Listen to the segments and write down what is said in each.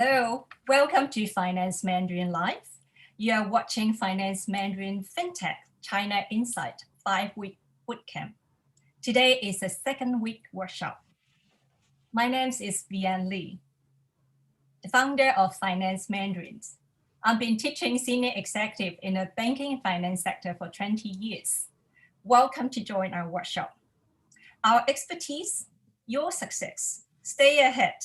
Hello, welcome to Finance Mandarin Live. You are watching Finance Mandarin FinTech China Insights 5-week bootcamp. Today is the second week workshop. My name is Vienne, the founder of Finance Mandarin. I've been teaching senior executive in the banking and finance sector for 20 years. Welcome to join our workshop. Our expertise, your success. Stay ahead.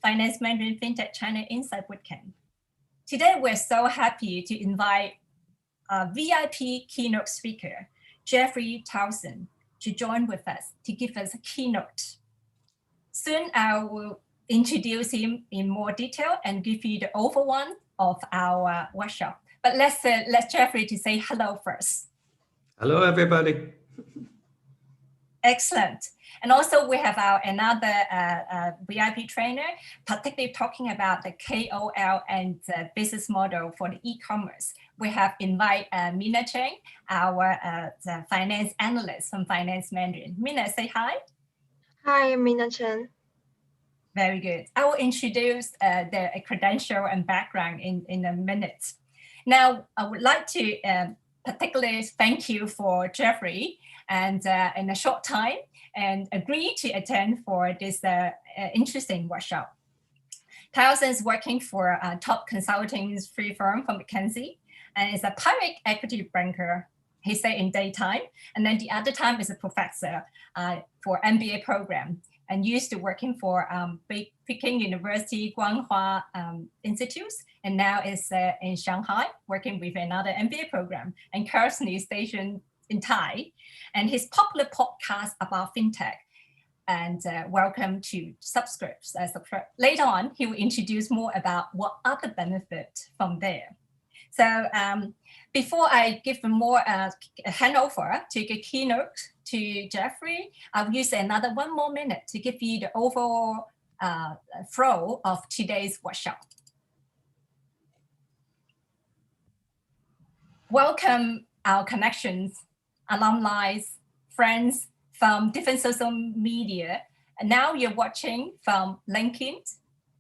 Finance Mandarin FinTech China Insights Bootcamp. Today, we're so happy to invite a VIP keynote speaker, Jeffrey Towson, to join with us to give us a keynote. Soon, I will introduce him in more detail and give you the overview of our workshop. But let's Jeffrey to say hello first. Hello, everybody. Excellent. And also we have our another VIP trainer, particularly talking about the KOL and business model for the e-commerce. We have invited Mina Cheng, our the finance analyst from Finance Mandarin. Mina, say hi. Hi, I'm Mina Chen. Very good. I will introduce the credential and background in a minute. Now, I would like to particularly thank you for Jeffrey and in a short time and agree to attend for this interesting workshop. Towson is working for a top consulting firm from McKinsey and is a private equity banker, he said in daytime, and then the other time is a professor for MBA program and used to working for Peking University Guanghua Institutes, and now is in Shanghai working with another MBA program and currently stationed in Thai. And his popular podcast about FinTech, and welcome to subscribe. Later on, he will introduce more about what other benefits from there. So before I give more handover to the keynote to Jeffrey, I'll use one more minute to give you the overall flow of today's workshop. Welcome our connections, alumni, friends from different social media. And now you're watching from LinkedIn,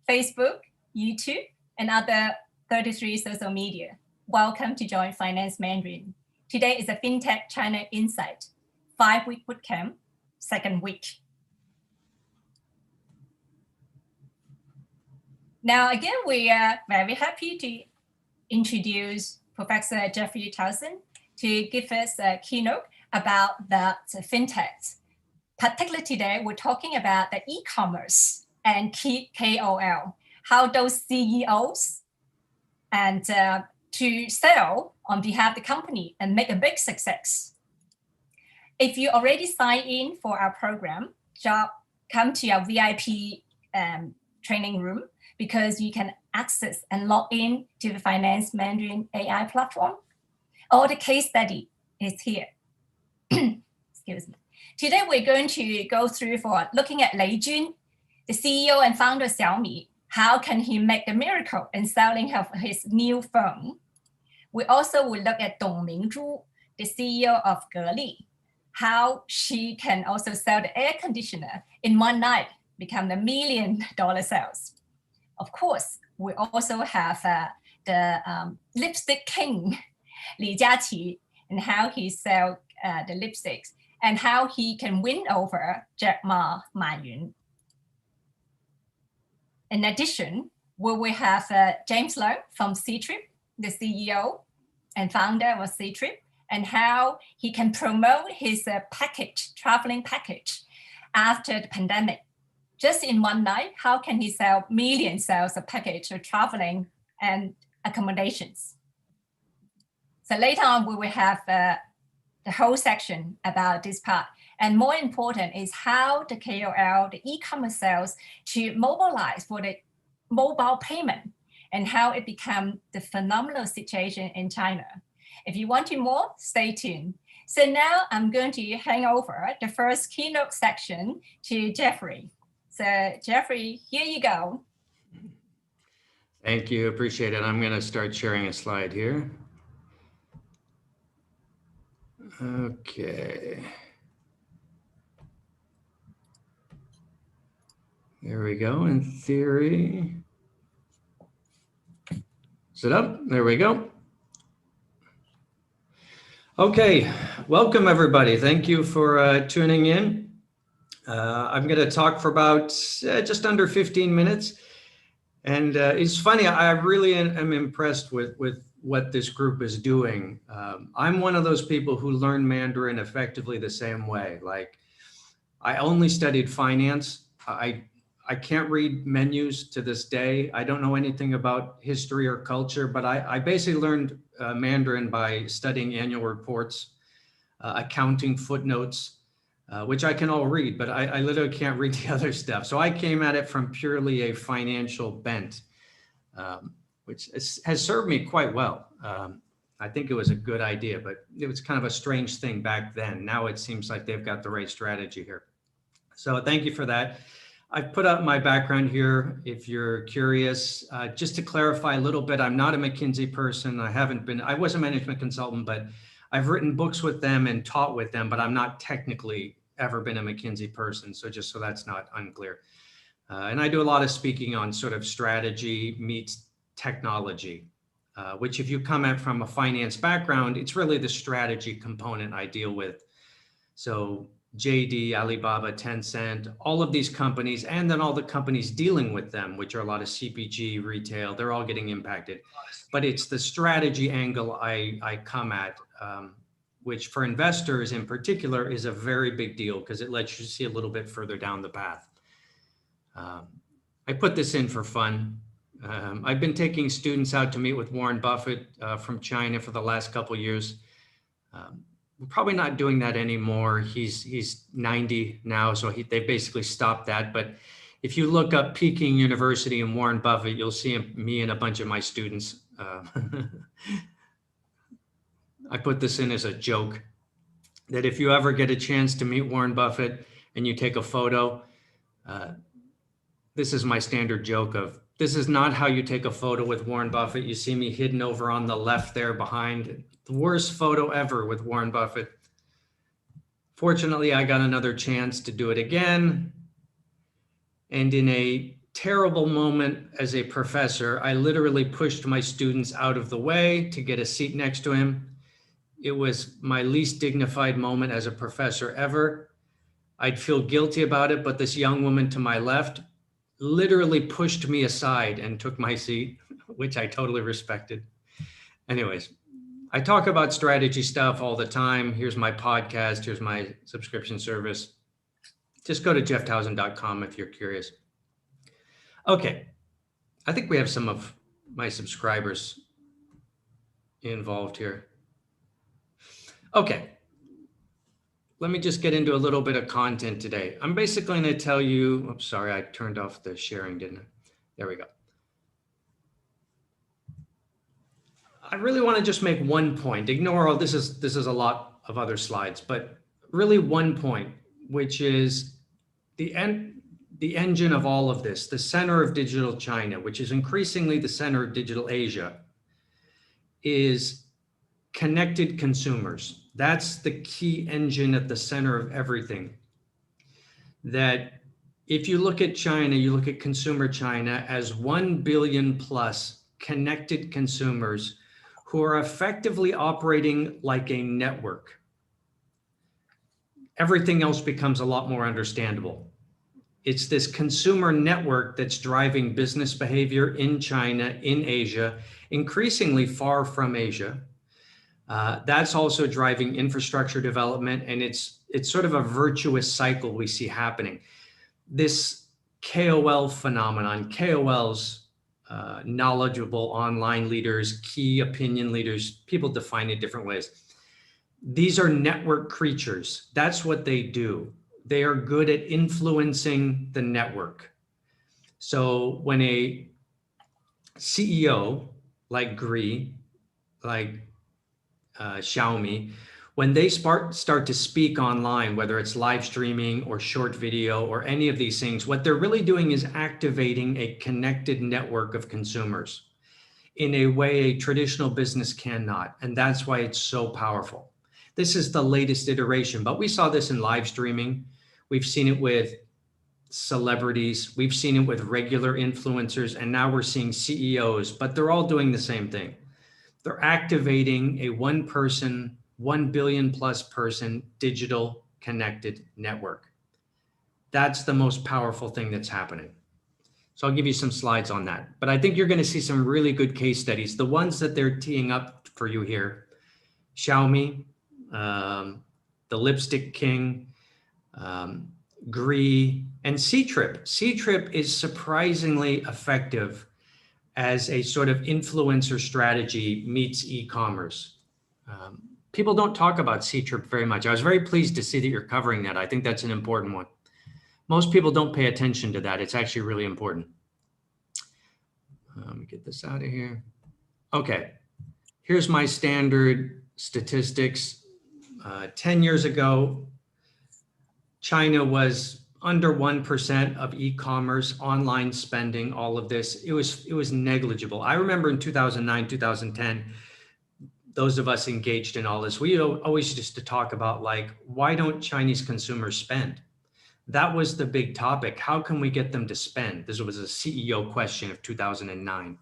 Facebook, YouTube, and other 33 social media. Welcome to join Finance Mandarin. Today is a FinTech China Insights 5-week bootcamp, second week. Now, again, we are very happy to introduce Professor Jeffrey Towson to give us a keynote about the FinTech. Particularly today, we're talking about the e-commerce and KOL, how those CEOs and to sell on behalf of the company and make a big success. If you already signed in for our program, come to our VIP training room because you can access and log in to the Finance Mandarin AI platform. All the case study is here. Excuse me. Today, we're going to go through for looking at Lei Jun, the CEO and founder of Xiaomi. How can he make the miracle in selling of his new phone? We also will look at Dong Mingzhu, the CEO of Geli, how she can also sell the air conditioner in one night, become the $1 million sales. Of course, we also have the lipstick king, Li Jiaqi, and how he sells the lipsticks and how he can win over Jack Ma, Ma Yun. In addition, we will have James Leung from Ctrip, the CEO and founder of Ctrip, and how he can promote his traveling package after the pandemic. Just in one night, how can he sell million sales of package of traveling and accommodations? So later on, we will have the whole section about this part. And more important is how the KOL, the e-commerce sales, to mobilize for the mobile payment and how it become the phenomenal situation in China. If you want to more, stay tuned. So now I'm going to hand over the first keynote section to Jeffrey. So Jeffrey, here you go. Thank you, appreciate it. I'm gonna start sharing a slide here. Okay. There we go, in theory. Is it up? There we go. Okay, welcome everybody. Thank you for tuning in. I'm going to talk for about just under 15 minutes. And it's funny, I really am impressed with what this group is doing. I'm one of those people who learn Mandarin effectively the same way. Like, I only studied finance. I can't read menus to this day. I don't know anything about history or culture, but I basically learned Mandarin by studying annual reports, accounting footnotes, which I can all read, but I literally can't read the other stuff. So I came at it from purely a financial bent, which has served me quite well. I think it was a good idea, but it was kind of a strange thing back then. Now it seems like they've got the right strategy here. So thank you for that. I've put up my background here if you're curious. Just to clarify a little bit, I'm not a McKinsey person. I was a management consultant, but I've written books with them and taught with them, but I'm not technically ever been a McKinsey person. So just so that's not unclear. And I do a lot of speaking on sort of strategy meets technology, which if you come at from a finance background, it's really the strategy component I deal with. So JD, Alibaba, Tencent, all of these companies, and then all the companies dealing with them, which are a lot of CPG, retail, they're all getting impacted. But it's the strategy angle I come at, which for investors in particular is a very big deal because it lets you see a little bit further down the path. I put this in for fun. I've been taking students out to meet with Warren Buffett from China for the last couple of years. We're probably not doing that anymore. He's 90 now, so they basically stopped that. But if you look up Peking University and Warren Buffett, you'll see me and a bunch of my students. I put this in as a joke that if you ever get a chance to meet Warren Buffett and you take a photo, this is my standard joke of, this is not how you take a photo with Warren Buffett. You see me hidden over on the left there behind. The worst photo ever with Warren Buffett. Fortunately, I got another chance to do it again. And in a terrible moment as a professor, I literally pushed my students out of the way to get a seat next to him. It was my least dignified moment as a professor ever. I'd feel guilty about it, but this young woman to my left literally pushed me aside and took my seat, which I totally respected. Anyways, I talk about strategy stuff all the time. Here's my podcast. Here's my subscription service. Just go to jefftowson.com if you're curious. Okay. I think we have some of my subscribers involved here. Okay. Let me just get into a little bit of content today. I'm basically going to tell you, I'm sorry, I turned off the sharing, didn't I? There we go. I really want to just make one point. Ignore all this is a lot of other slides, but really one point, which is the engine of all of this, the center of digital China, which is increasingly the center of digital Asia, is connected consumers. That's the key engine at the center of everything. That if you look at China, you look at consumer China as 1 billion plus connected consumers who are effectively operating like a network. Everything else becomes a lot more understandable. It's this consumer network that's driving business behavior in China, in Asia, increasingly far from Asia. That's also driving infrastructure development, and it's sort of a virtuous cycle we see happening. This KOL phenomenon, KOLs, knowledgeable online leaders, key opinion leaders, people define it different ways. These are network creatures. That's what they do. They are good at influencing the network. So when a CEO like Gree, like Xiaomi, when they start to speak online, whether it's live streaming or short video or any of these things, what they're really doing is activating a connected network of consumers in a way a traditional business cannot. And that's why it's so powerful. This is the latest iteration, but we saw this in live streaming. We've seen it with celebrities. We've seen it with regular influencers, and now we're seeing CEOs, but they're all doing the same thing. They're activating a 1 billion plus person digital connected network. That's the most powerful thing that's happening. So I'll give you some slides on that, but I think you're going to see some really good case studies. The ones that they're teeing up for you here: Xiaomi, the Lipstick King, Gree, and C-Trip. C-Trip is surprisingly effective as a sort of influencer strategy meets e-commerce. People don't talk about C-Trip very much. I was very pleased to see that you're covering that. I think that's an important one. Most people don't pay attention to that. It's actually really important. Let me get this out of here. Okay, here's my standard statistics. 10 years ago, China was under 1% of e-commerce, online spending, all of this. It was negligible. I remember in 2009, 2010, those of us engaged in all this, we always used to talk about, like, why don't Chinese consumers spend? That was the big topic. How can we get them to spend? This was a CEO question of 2009.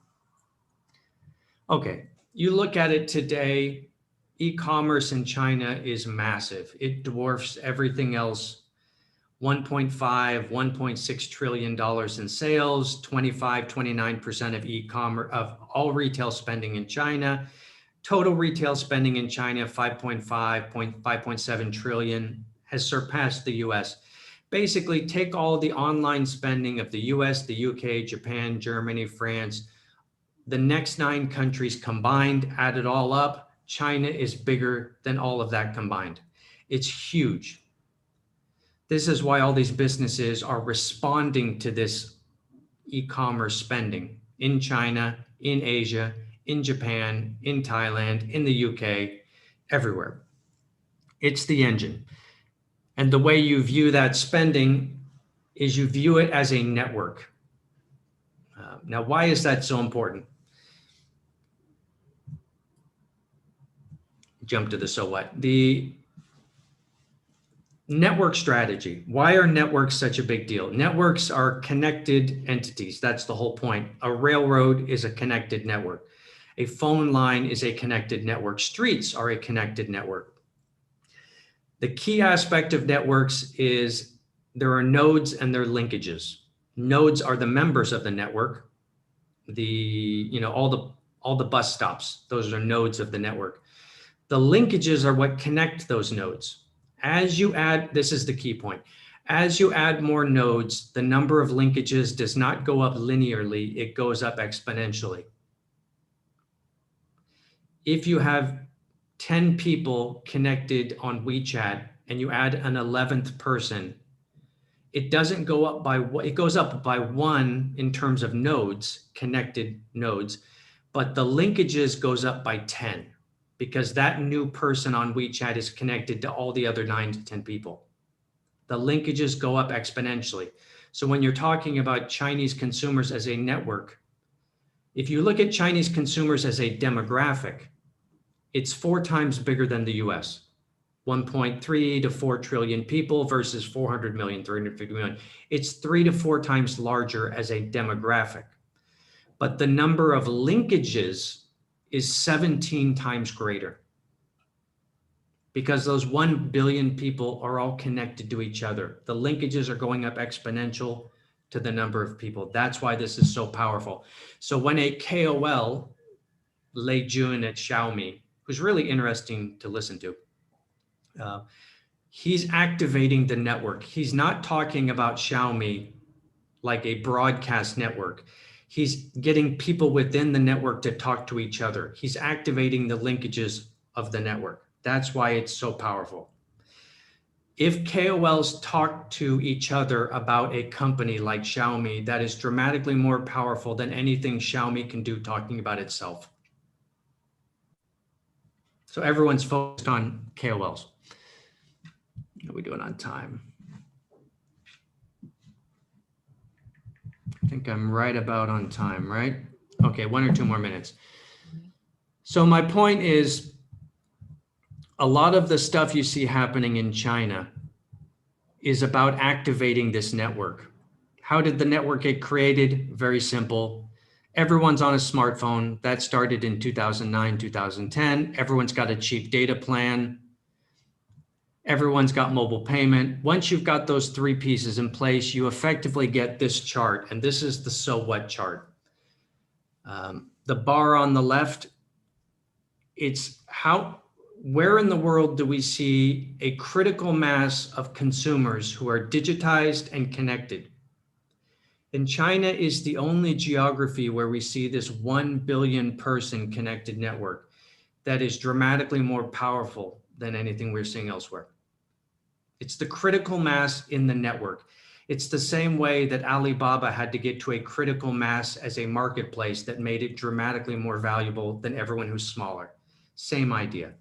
Okay, you look at it today, e-commerce in China is massive. It dwarfs everything else. 1.6 trillion dollars in sales, 29% of e-commerce, of all retail spending in China. Total retail spending in China, 5.7 trillion, has surpassed the US. Basically, take all the online spending of the US, the UK, Japan, Germany, France, the next 9 countries combined, add it all up, China is bigger than all of that combined. It's huge. This is why all these businesses are responding to this e-commerce spending in China, in Asia, in Japan, in Thailand, in the UK, everywhere. It's the engine. And the way you view that spending is you view it as a network. Now, why is that so important? Jump to the so what. The network strategy. Why are networks such a big deal? Networks are connected entities. That's the whole point. A railroad is a connected network. A phone line is a connected network. Streets are a connected network. The key aspect of networks is there are nodes and there are linkages. Nodes are the members of the network. All the bus stops, those are nodes of the network. The linkages are what connect those nodes. As you add, this is the key point. As you add more nodes, the number of linkages does not go up linearly, it goes up exponentially. If you have 10 people connected on WeChat and you add an 11th person, it doesn't go up by, it goes up by 1 in terms of nodes, connected nodes, but the linkages goes up by 10 because that new person on WeChat is connected to all the other 9 to 10 people. The linkages go up exponentially. So when you're talking about Chinese consumers as a network, if you look at Chinese consumers as a demographic, it's 4 times bigger than the US. 1.3 to 4 trillion people versus 400 million, 350 million. It's 3 to 4 times larger as a demographic. But the number of linkages is 17 times greater because those 1 billion people are all connected to each other. The linkages are going up exponential to the number of people. That's why this is so powerful. So when a KOL, Lei Jun at Xiaomi, who's really interesting to listen to, he's activating the network. He's not talking about Xiaomi like a broadcast network. He's getting people within the network to talk to each other. He's activating the linkages of the network. That's why it's so powerful. If KOLs talk to each other about a company like Xiaomi, that is dramatically more powerful than anything Xiaomi can do talking about itself. So everyone's focused on KOLs. How are we doing on time? I think I'm right about on time, right? Okay, 1 or 2 more minutes. So my point is, a lot of the stuff you see happening in China is about activating this network. How did the network get created? Very simple. Everyone's on a smartphone. That started in 2009, 2010. Everyone's got a cheap data plan. Everyone's got mobile payment. Once you've got those three pieces in place, you effectively get this chart. And this is the so what chart. The bar on the left, it's where in the world do we see a critical mass of consumers who are digitized and connected? And China is the only geography where we see this 1 billion person connected network that is dramatically more powerful than anything we're seeing elsewhere. It's the critical mass in the network. It's the same way that Alibaba had to get to a critical mass as a marketplace that made it dramatically more valuable than everyone who's smaller. Same idea.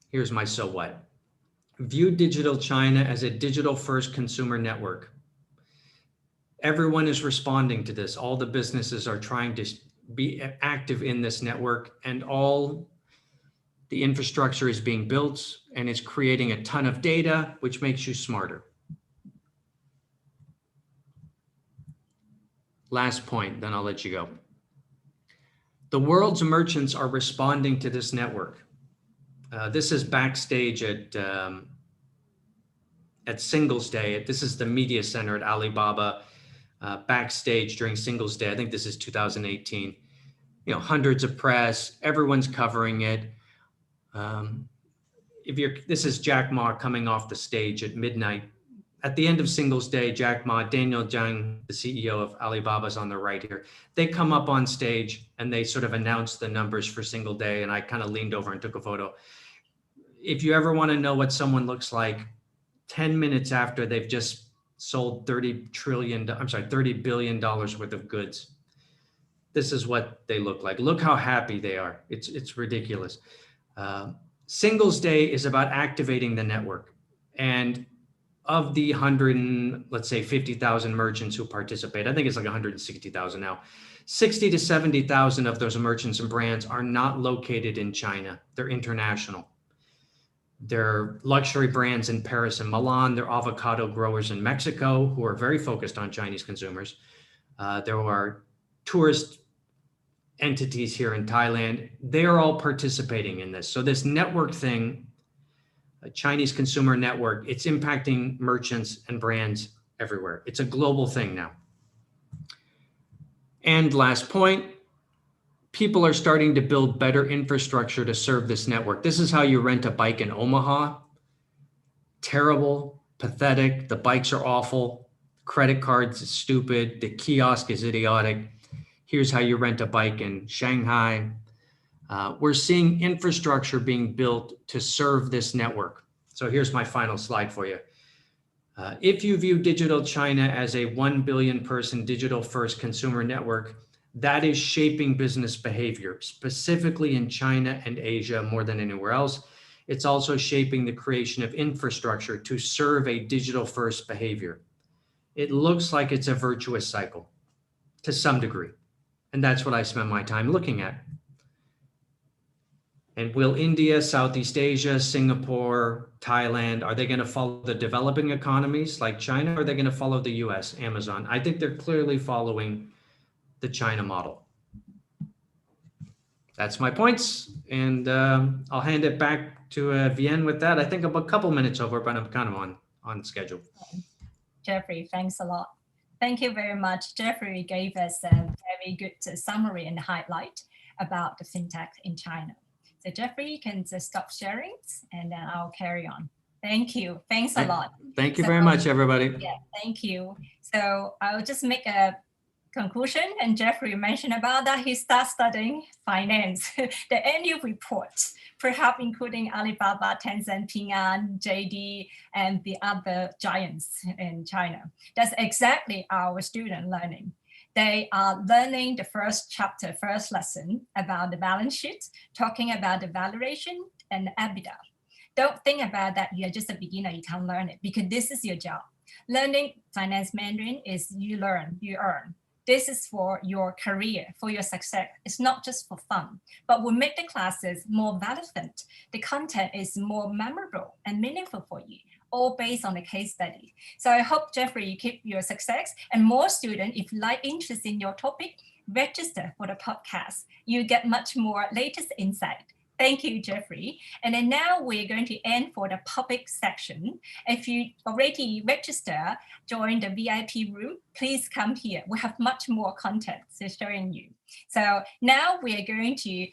Here's my so what. View Digital China as a digital-first consumer network. Everyone is responding to this. All the businesses are trying to be active in this network, and all the infrastructure is being built and it's creating a ton of data, which makes you smarter. Last point, then I'll let you go. The world's merchants are responding to this network. This is backstage at Singles Day. This is the media center at Alibaba, backstage during Singles Day. I think this is 2018. You know, hundreds of press, everyone's covering it. This is Jack Ma coming off the stage at midnight. At the end of Singles Day, Jack Ma, Daniel Zhang, the CEO of Alibaba, is on the right here. They come up on stage and they sort of announce the numbers for Single Day, and I kind of leaned over and took a photo. If you ever want to know what someone looks like 10 minutes after they've just sold $30 billion worth of goods, this is what they look like. Look how happy they are. It's ridiculous. Singles Day is about activating the network. And of the 50,000 merchants who participate, I think it's like 160,000 now, 60 to 70,000 of those merchants and brands are not located in China. They're international. They're luxury brands in Paris and Milan. They're avocado growers in Mexico who are very focused on Chinese consumers. There are tourist entities here in Thailand. They are all participating in this. So this network thing, a Chinese consumer network, it's impacting merchants and brands everywhere. It's a global thing now. And last point, people are starting to build better infrastructure to serve this network. This is how you rent a bike in Omaha. Terrible, pathetic, the bikes are awful, credit cards is stupid, the kiosk is idiotic. Here's how you rent a bike in Shanghai. We're seeing infrastructure being built to serve this network. So here's my final slide for you. If you view Digital China as a 1 billion person digital first consumer network, that is shaping business behavior, specifically in China and Asia more than anywhere else. It's also shaping the creation of infrastructure to serve a digital first behavior. It looks like it's a virtuous cycle to some degree. And that's what I spend my time looking at. And will India, Southeast Asia, Singapore, Thailand, are they going to follow the developing economies like China, or are they going to follow the US, Amazon? I think they're clearly following the China model. That's my points. And I'll hand it back to Vienne with that. I think I'm a couple minutes over, but I'm kind of on schedule. Jeffrey, thanks a lot. Thank you very much. Jeffrey gave us a very good summary and highlight about the fintech in China. So Jeffrey, you can just stop sharing and then I'll carry on. Thank you. Thanks a lot. Thank you very much, everybody. Yeah, thank you. So I'll just make a conclusion, and Jeffrey mentioned about that he starts studying finance, the annual report, perhaps including Alibaba, Tencent, Ping An, JD, and the other giants in China. That's exactly our student learning. They are learning the first chapter, first lesson about the balance sheet, talking about the valuation and EBITDA. Don't think about that you're just a beginner, you can't learn it, because this is your job. Learning Finance Mandarin is you learn, you earn. This is for your career, for your success. It's not just for fun, but will make the classes more relevant. The content is more memorable and meaningful for you. all based on the case study. So I hope, Jeffrey, you keep your success, and more students, if like interest in your topic, register for the podcast. You get much more latest insight. Thank you, Jeffrey. And then now we're going to end for the public section. If you already register, join the VIP room, please come here. We have much more content to showing you. So now we are going to